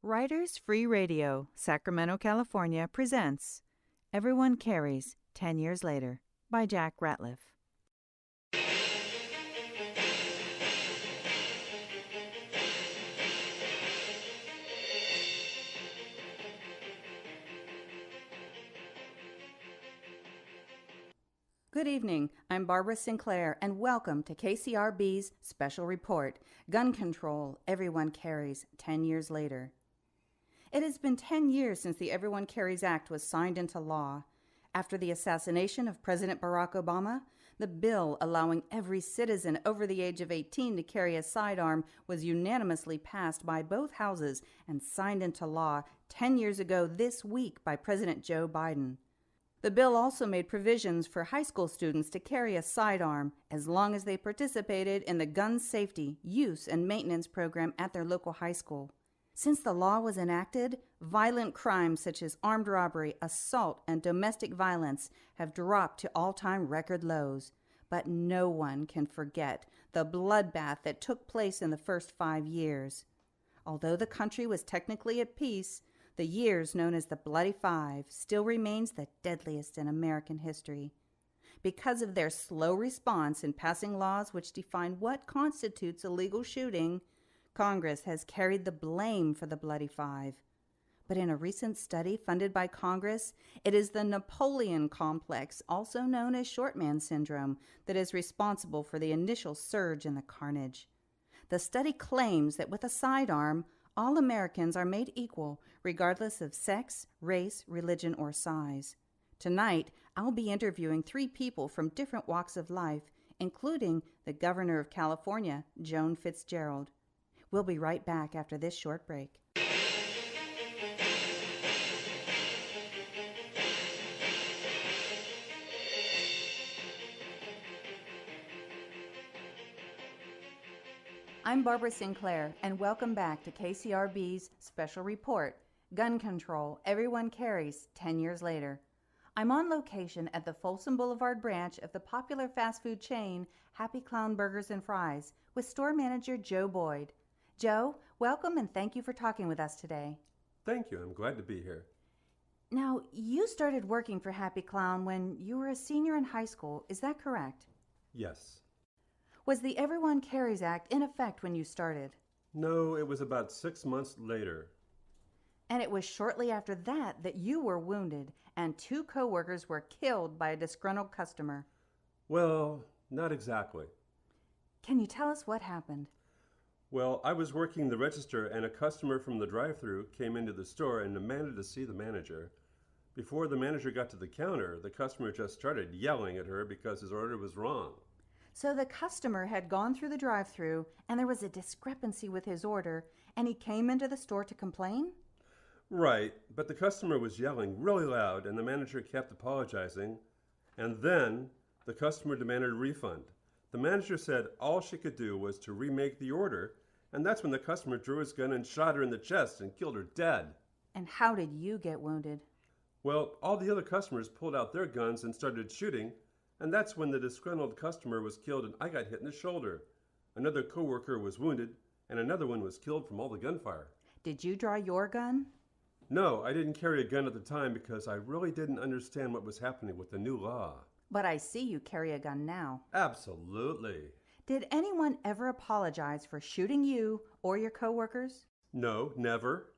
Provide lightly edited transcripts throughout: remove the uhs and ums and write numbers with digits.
Writers Free Radio, Sacramento, California presents Everyone Carries 10 Years Later by Jack Ratliff. Good evening, I'm Barbara Sinclair, and welcome to KCRB's Special Report, Gun Control, Everyone Carries 10 Years Later. It has been 10 years since the Everyone Carries Act was signed into law. After the assassination of President Barack Obama, the bill allowing every citizen over the age of 18 to carry a sidearm was unanimously passed by both houses and signed into law 10 years ago this week by President Joe Biden. The bill also made provisions for high school students to carry a sidearm as long as they participated in the gun safety, use, and maintenance program at their local high school. Since the law was enacted, violent crimes such as armed robbery, assault, and domestic violence have dropped to all-time record lows. But no one can forget the bloodbath that took place in the first 5 years. Although the country was technically at peace, the years known as the Bloody Five still remains the deadliest in American history. Because of their slow response in passing laws which define what constitutes a legal shooting, Congress has carried the blame for the Bloody Five. But in a recent study funded by Congress, it is the Napoleon complex, also known as short man syndrome, that is responsible for the initial surge in the carnage. The study claims that with a sidearm, all Americans are made equal, regardless of sex, race, religion, or size. Tonight, I'll be interviewing 3 people from different walks of life, including the Governor of California, Joan Fitzgerald. We'll be right back after this short break. I'm Barbara Sinclair, and welcome back to KCRB's Special Report, Gun Control, Everyone Carries 10 Years Later. I'm on location at the Folsom Boulevard branch of the popular fast food chain Happy Clown Burgers and Fries with store manager Joe Boyd. Joe, welcome and thank you for talking with us today. Thank you. I'm glad to be here. Now, you started working for Happy Clown when you were a senior in high school. Is that correct? Yes. Was the Everyone Carries Act in effect when you started? No, it was about 6 months later. And it was shortly after that that you were wounded and 2 co-workers were killed by a disgruntled customer. Well, not exactly. Can you tell us what happened? Well, I was working the register and a customer from the drive-thru came into the store and demanded to see the manager. Before the manager got to the counter, the customer just started yelling at her because his order was wrong. So the customer had gone through the drive-thru and there was a discrepancy with his order and he came into the store to complain? Right, but the customer was yelling really loud and the manager kept apologizing. And then the customer demanded a refund. The manager said all she could do was to remake the order, and that's when the customer drew his gun and shot her in the chest and killed her dead. And how did you get wounded? Well, all the other customers pulled out their guns and started shooting, and that's when the disgruntled customer was killed and I got hit in the shoulder. Another coworker was wounded, and another one was killed from all the gunfire. Did you draw your gun? No, I didn't carry a gun at the time because I really didn't understand what was happening with the new law. But I see you carry a gun now. Absolutely. Did anyone ever apologize for shooting you or your coworkers? No, never.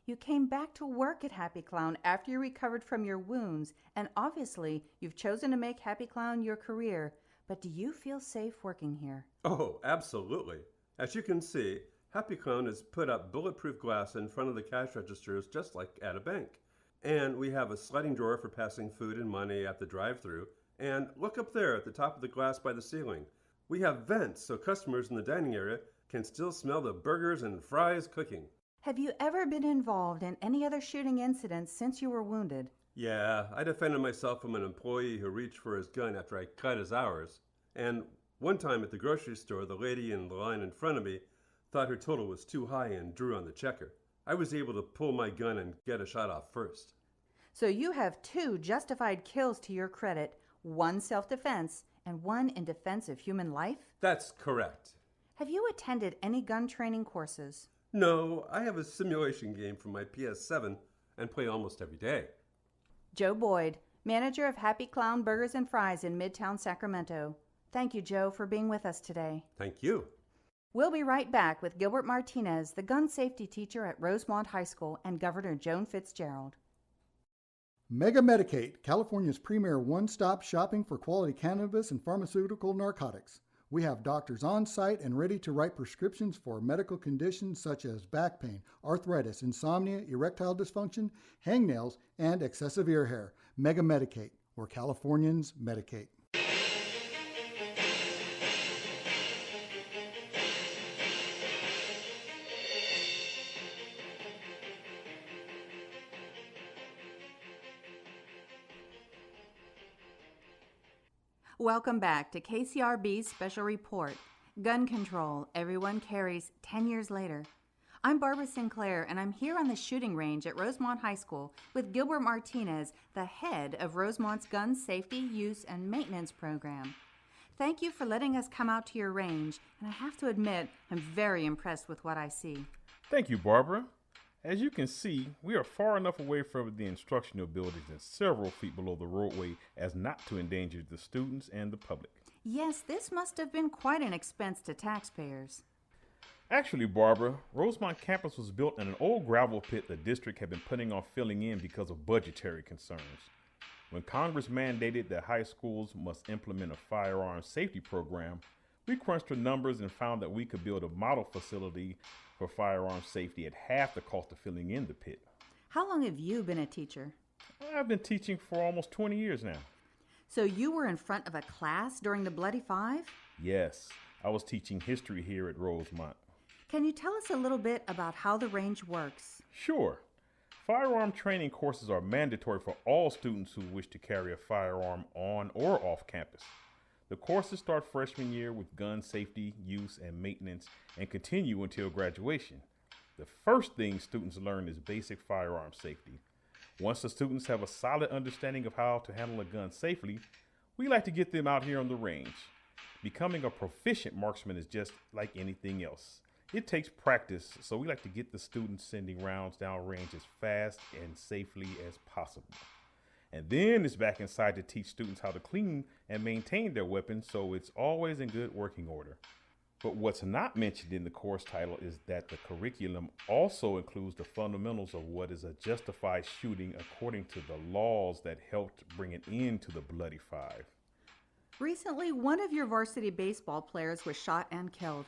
You came back to work at Happy Clown after you recovered from your wounds, and obviously you've chosen to make Happy Clown your career. But do you feel safe working here? Oh, absolutely. As you can see, Happy Clown has put up bulletproof glass in front of the cash registers just like at a bank. And we have a sliding door for passing food and money at the drive-thru. And look up there at the top of the glass by the ceiling. We have vents so customers in the dining area can still smell the burgers and fries cooking. Have you ever been involved in any other shooting incidents since you were wounded? Yeah, I defended myself from an employee who reached for his gun after I cut his hours. And one time at the grocery store, the lady in the line in front of me thought her total was too high and drew on the checker. I was able to pull my gun and get a shot off first. So you have 2 justified kills to your credit, 1 self-defense and 1 in defense of human life? That's correct. Have you attended any gun training courses? No, I have a simulation game for my PS7 and play almost every day. Joe Boyd, manager of Happy Clown Burgers and Fries in Midtown Sacramento. Thank you, Joe, for being with us today. Thank you. We'll be right back with Gilbert Martinez, the gun safety teacher at Rosemont High School, and Governor Joan Fitzgerald. Mega Medicate, California's premier one-stop shopping for quality cannabis and pharmaceutical narcotics. We have doctors on site and ready to write prescriptions for medical conditions such as back pain, arthritis, insomnia, erectile dysfunction, hangnails, and excessive ear hair. Mega Medicate, where Californians medicate. Welcome back to KCRB's special report, Gun Control, Everyone Carries 10 Years Later. I'm Barbara Sinclair, and I'm here on the shooting range at Rosemont High School with Gilbert Martinez, the head of Rosemont's Gun Safety, Use, and Maintenance Program. Thank you for letting us come out to your range, and I have to admit, I'm very impressed with what I see. Thank you, Barbara. As you can see, we are far enough away from the instructional buildings and several feet below the roadway as not to endanger the students and the public. Yes, this must have been quite an expense to taxpayers. Actually, Barbara, Rosemont campus was built in an old gravel pit the district had been putting off filling in because of budgetary concerns. When Congress mandated that high schools must implement a firearms safety program, we crunched the numbers and found that we could build a model facility for firearms safety at half the cost of filling in the pit. How long have you been a teacher? I've been teaching for almost 20 years now. So you were in front of a class during the Bloody Five? Yes, I was teaching history here at Rosemont. Can you tell us a little bit about how the range works? Sure. Firearm training courses are mandatory for all students who wish to carry a firearm on or off campus. The courses start freshman year with gun safety, use, and maintenance and continue until graduation. The first thing students learn is basic firearm safety. Once the students have a solid understanding of how to handle a gun safely, we like to get them out here on the range. Becoming a proficient marksman is just like anything else. It takes practice, so we like to get the students sending rounds downrange as fast and safely as possible. And then it's back inside to teach students how to clean and maintain their weapons so it's always in good working order. But what's not mentioned in the course title is that the curriculum also includes the fundamentals of what is a justified shooting according to the laws that helped bring an end to the Bloody Five. Recently, one of your varsity baseball players was shot and killed.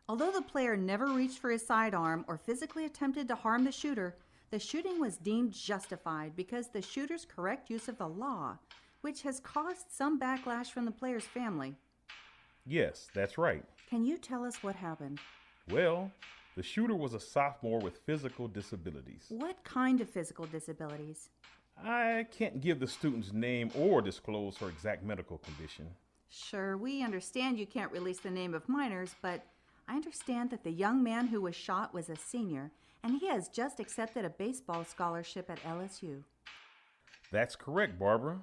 Although the player never reached for his sidearm or physically attempted to harm the shooter, the shooting was deemed justified because the shooter's correct use of the law, which has caused some backlash from the player's family. Yes, that's right. Can you tell us what happened? Well, the shooter was a sophomore with physical disabilities. What kind of physical disabilities? I can't give the student's name or disclose her exact medical condition. Sure, we understand you can't release the name of minors, but I understand that the young man who was shot was a senior, and he has just accepted a baseball scholarship at LSU. That's correct, Barbara.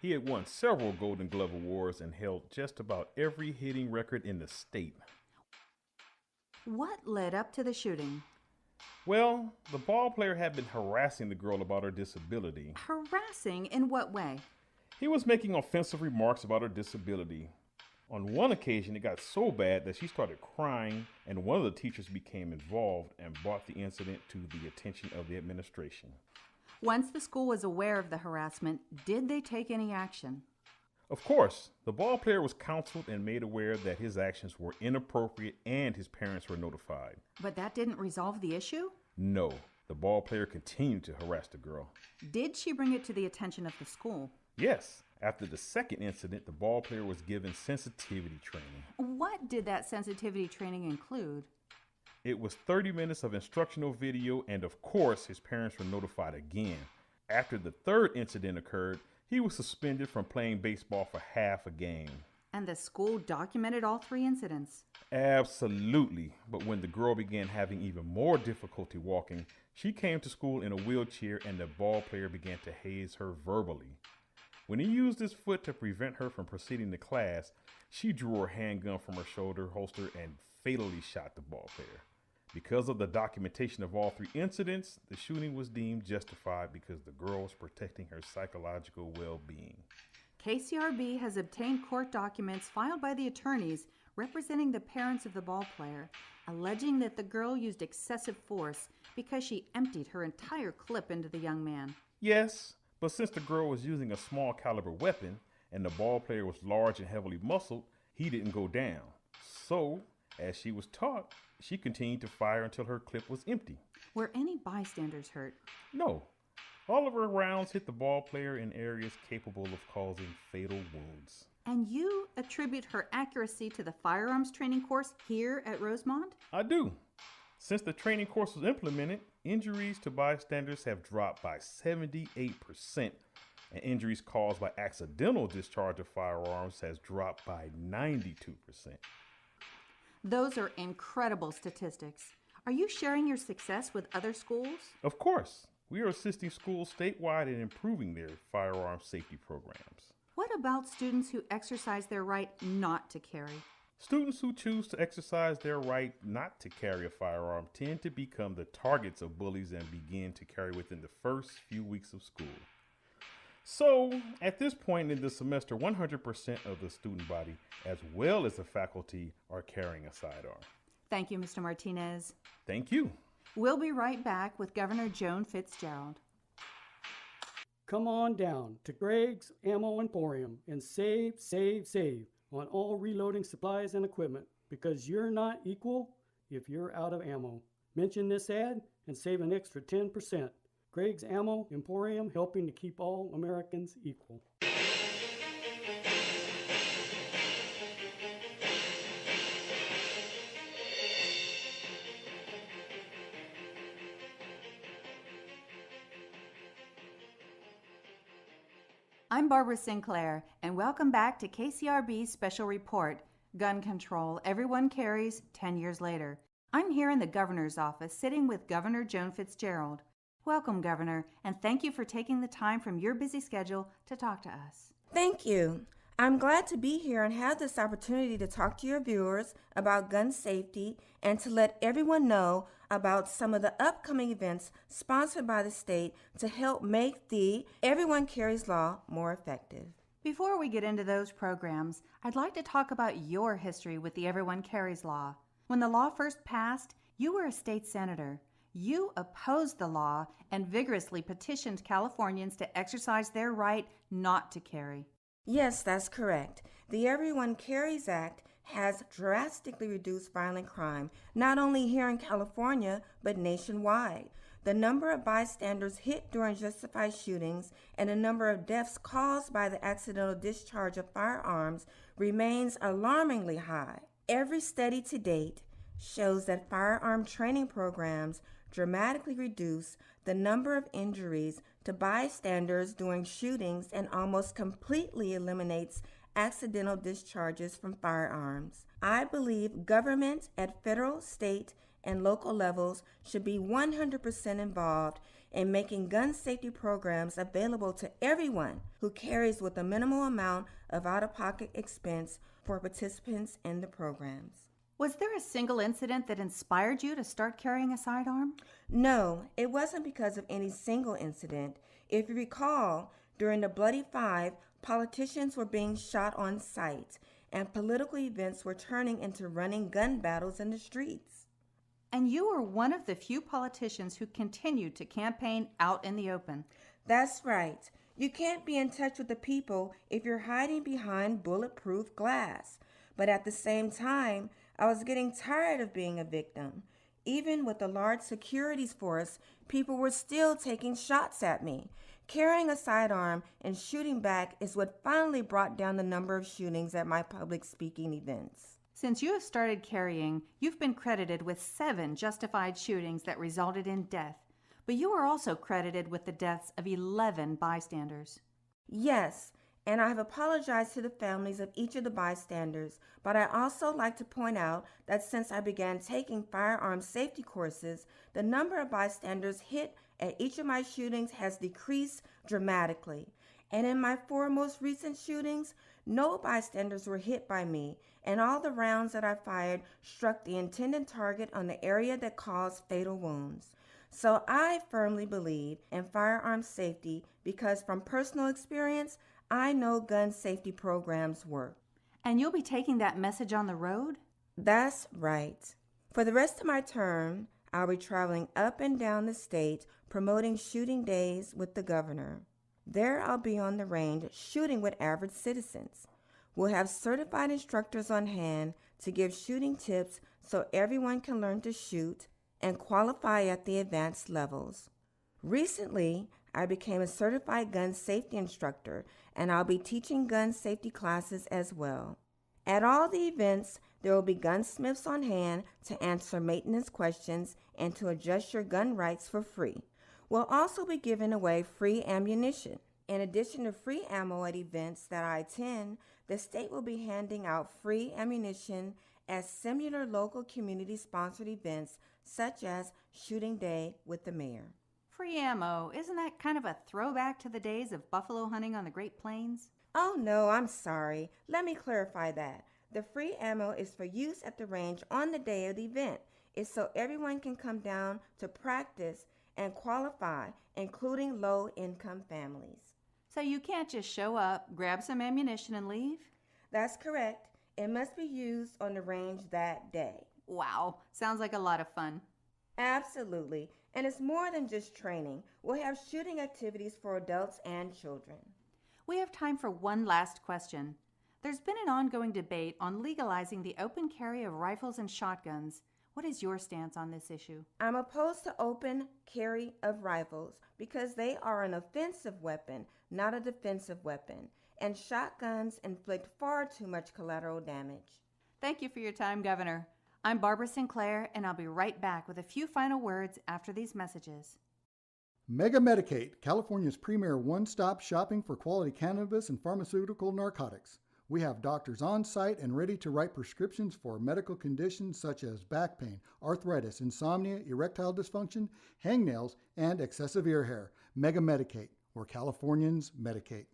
He had won several Golden Glove awards and held just about every hitting record in the state. What led up to the shooting? Well, the ball player had been harassing the girl about her disability. Harassing in what way? He was making offensive remarks about her disability. On one occasion, it got so bad that she started crying, and one of the teachers became involved and brought the incident to the attention of the administration. Once the school was aware of the harassment, did they take any action? Of course, the ball player was counseled and made aware that his actions were inappropriate and his parents were notified. But that didn't resolve the issue? No, the ball player continued to harass the girl. Did she bring it to the attention of the school? Yes, after the second incident, the ball player was given sensitivity training. What did that sensitivity training include? It was 30 minutes of instructional video, and of course, his parents were notified again. After the third incident occurred, he was suspended from playing baseball for half a game. And the school documented all three incidents? Absolutely. But when the girl began having even more difficulty walking, she came to school in a wheelchair and the ball player began to haze her verbally. When he used his foot to prevent her from proceeding to class, she drew her handgun from her shoulder holster and fatally shot the ball player. Because of the documentation of all three incidents, the shooting was deemed justified because the girl was protecting her psychological well-being. KCRB has obtained court documents filed by the attorneys representing the parents of the ball player, alleging that the girl used excessive force because she emptied her entire clip into the young man. Yes, but since the girl was using a small caliber weapon and the ball player was large and heavily muscled, he didn't go down. So, as she was taught, she continued to fire until her clip was empty. Were any bystanders hurt? No, all of her rounds hit the ball player in areas capable of causing fatal wounds. And you attribute her accuracy to the firearms training course here at Rosemont? I do. Since the training course was implemented, injuries to bystanders have dropped by 78%, and injuries caused by accidental discharge of firearms has dropped by 92%. Those are incredible statistics. Are you sharing your success with other schools? Of course, we are assisting schools statewide in improving their firearm safety programs. What about students who exercise their right not to carry? Students who choose to exercise their right not to carry a firearm tend to become the targets of bullies and begin to carry within the first few weeks of school. So, at this point in the semester, 100% of the student body, as well as the faculty, are carrying a sidearm. Thank you, Mr. Martinez. Thank you. We'll be right back with Governor Joan Fitzgerald. Come on down to Greg's Ammo Emporium and save on all reloading supplies and equipment, because you're not equal if you're out of ammo. Mention this ad and save an extra 10%. Greg's Ammo Emporium, helping to keep all Americans equal. I'm Barbara Sinclair, and welcome back to KCRB's special report, Gun Control, Everyone Carries 10 Years Later. I'm here in the governor's office sitting with Governor Joan Fitzgerald. Welcome, Governor, and thank you for taking the time from your busy schedule to talk to us. Thank you. I'm glad to be here and have this opportunity to talk to your viewers about gun safety and to let everyone know about some of the upcoming events sponsored by the state to help make the Everyone Carries law more effective. Before we get into those programs, I'd like to talk about your history with the Everyone Carries law. When the law first passed, you were a state senator. You opposed the law and vigorously petitioned Californians to exercise their right not to carry. Yes, that's correct. The Everyone Carries Act has drastically reduced violent crime, not only here in California, but nationwide. The number of bystanders hit during justified shootings and the number of deaths caused by the accidental discharge of firearms remains alarmingly high. Every study to date shows that firearm training programs dramatically reduce the number of injuries to bystanders during shootings and almost completely eliminates accidental discharges from firearms. I believe government at federal, state, and local levels should be 100% involved in making gun safety programs available to everyone who carries with a minimal amount of out-of-pocket expense for participants in the programs. Was there a single incident that inspired you to start carrying a sidearm? No, it wasn't because of any single incident. If you recall, during the Bloody Five, politicians were being shot on sight, and political events were turning into running gun battles in the streets. And you were one of the few politicians who continued to campaign out in the open. That's right. You can't be in touch with the people if you're hiding behind bulletproof glass. But at the same time, I was getting tired of being a victim. Even with a large securities force, people were still taking shots at me. Carrying a sidearm and shooting back is what finally brought down the number of shootings at my public speaking events. Since you have started carrying, you've been credited with 7 justified shootings that resulted in death. But you are also credited with the deaths of 11 bystanders. Yes, and I have apologized to the families of each of the bystanders, but I also like to point out that since I began taking firearm safety courses, the number of bystanders hit at each of my shootings has decreased dramatically. And in my 4 most recent shootings, No bystanders were hit by me, and all the rounds that I fired struck the intended target on the area that caused fatal wounds. So I firmly believe in firearm safety because from personal experience, I know gun safety programs work. And you'll be taking that message on the road? That's right. For the rest of my term, I'll be traveling up and down the state promoting shooting days with the governor. There I'll be on the range shooting with average citizens. We'll have certified instructors on hand to give shooting tips so everyone can learn to shoot and qualify at the advanced levels. Recently, I became a certified gun safety instructor, and I'll be teaching gun safety classes as well. At all the events, there will be gunsmiths on hand to answer maintenance questions and to adjust your gun rights for free. We'll also be giving away free ammunition. In addition to free ammo at events that I attend, the state will be handing out free ammunition at similar local community-sponsored events such as Shooting Day with the Mayor. Free ammo, isn't that kind of a throwback to the days of buffalo hunting on the Great Plains? Oh no, I'm sorry. Let me clarify that. The free ammo is for use at the range on the day of the event. It's so everyone can come down to practice and qualify, including low-income families. So you can't just show up, grab some ammunition, and leave? That's correct. It must be used on the range that day. Wow, sounds like a lot of fun. Absolutely. And it's more than just training. We'll have shooting activities for adults and children. We have time for one last question. There's been an ongoing debate on legalizing the open carry of rifles and shotguns. What is your stance on this issue? I'm opposed to open carry of rifles because they are an offensive weapon, not a defensive weapon, and shotguns inflict far too much collateral damage. Thank you for your time, Governor. I'm Barbara Sinclair, and I'll be right back with a few final words after these messages. Mega Medicate, California's premier one-stop shopping for quality cannabis and pharmaceutical narcotics. We have doctors on site and ready to write prescriptions for medical conditions such as back pain, arthritis, insomnia, erectile dysfunction, hangnails, and excessive ear hair. Mega Medicate, where Californians medicate.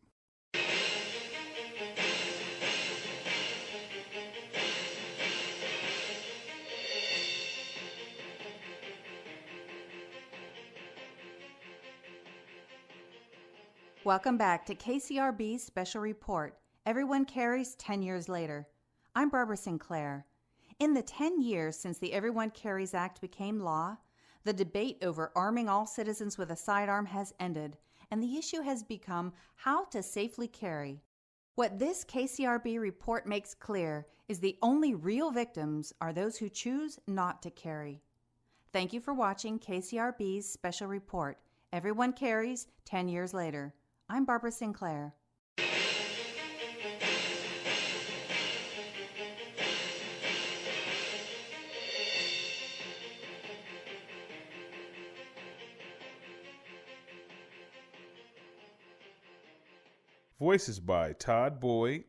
Welcome back to KCRB's Special Report. Everyone Carries 10 Years Later. I'm Barbara Sinclair. In the 10 years since the Everyone Carries Act became law, the debate over arming all citizens with a sidearm has ended, and the issue has become how to safely carry. What this KCRB report makes clear is the only real victims are those who choose not to carry. Thank you for watching KCRB's Special Report. Everyone Carries 10 Years Later. I'm Barbara Sinclair. Voices by Todd Boyd,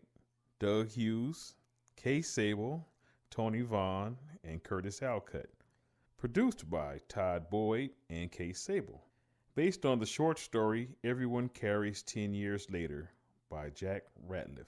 Doug Hughes, Kay Sable, Tony Vaughn, and Curtis Alcutt. Produced by Todd Boyd and Kay Sable. Based on the short story Everyone Carries 10 Years Later by Jack Ratliff.